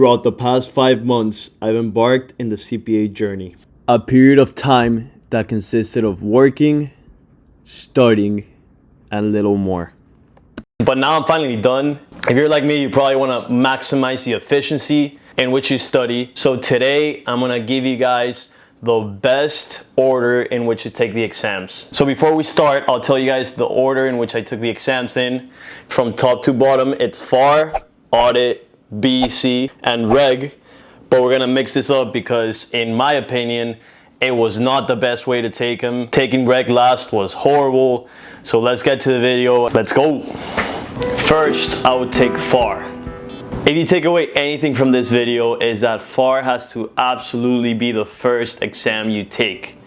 Throughout the past 5 months, I've embarked in the CPA journey. A period of time that consisted of working, studying, and a little more. But now I'm finally done. If you're like me, you probably want to maximize the efficiency in which you study. So today, I'm going to give you guys the best order in which to take the exams. So before we start, I'll tell you guys the order in which I took the exams in. From top to bottom, it's FAR, Audit, BEC, and Reg. But we're gonna mix this up because in my opinion, it was not the best way to take them. Taking Reg last was horrible. So let's get to the video. Let's go. First, I would take FAR. If you take away anything from this video, is that FAR has to absolutely be the first exam you take.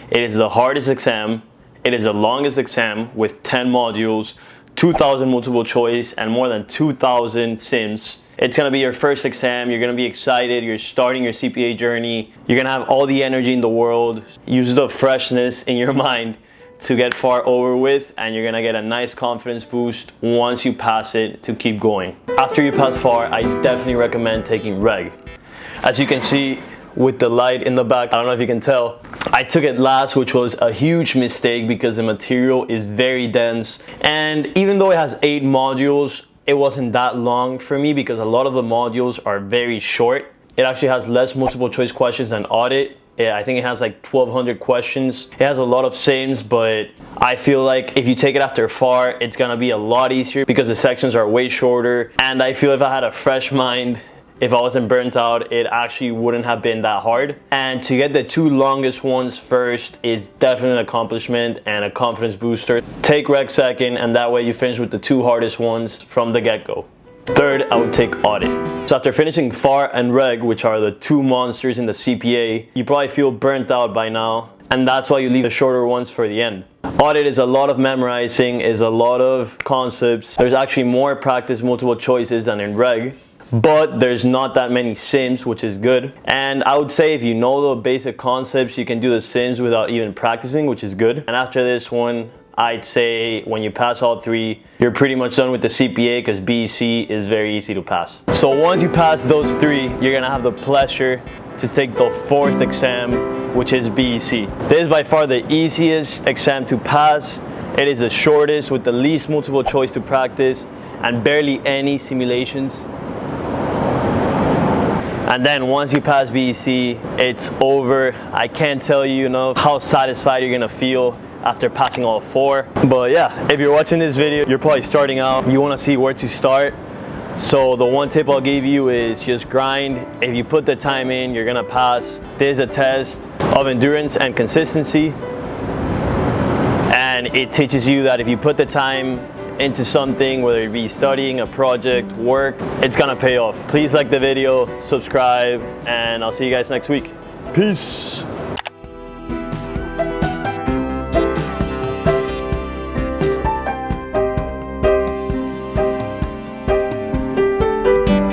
It is the hardest exam. It is the longest exam with 10 modules, 2,000 multiple choice, and more than 2,000 sims. It's gonna be your first exam. You're gonna be excited. You're starting your CPA journey. You're gonna have all the energy in the world. Use the freshness in your mind to get FAR over with, and you're gonna get a nice confidence boost once you pass it to keep going. After you pass FAR, I definitely recommend taking Reg. As you can see with the light in the back, I don't know if you can tell, I took it last, which was a huge mistake because the material is very dense. And even though it has 8 modules, it wasn't that long for me because a lot of the modules are very short. It actually has less multiple choice questions than Audit. I think it has like 1,200 questions. It has a lot of sims, but I feel like if you take it after FAR, it's gonna be a lot easier because the sections are way shorter. And I feel if I had a fresh mind, if I wasn't burnt out, it actually wouldn't have been that hard. And to get the 2 longest ones first is definitely an accomplishment and a confidence booster. Take Reg second, and that way you finish with the 2 hardest ones from the get-go. Third, I would take Audit. So after finishing FAR and Reg, which are the 2 monsters in the CPA, you probably feel burnt out by now, and that's why you leave the shorter ones for the end. Audit is a lot of memorizing, is a lot of concepts. There's actually more practice multiple choices than in Reg, but there's not that many sims, which is good. And I would say if you know the basic concepts, you can do the sims without even practicing, which is good. And after this one, I'd say when you pass all 3, you're pretty much done with the CPA because BEC is very easy to pass. So once you pass those 3, you're gonna have the pleasure to take the 4th exam, which is BEC. This is by far the easiest exam to pass. It is the shortest with the least multiple choice to practice and barely any simulations. And then once you pass BEC, it's over. I can't tell you enough how satisfied you're gonna feel after passing all 4. But yeah, if you're watching this video, you're probably starting out. You wanna see where to start. So the one tip I'll give you is just grind. If you put the time in, you're gonna pass. There's a test of endurance and consistency. And it teaches you that if you put the time into something, whether it be studying, a project, work, it's gonna pay off. Please like the video, subscribe, and I'll see you guys next week. Peace.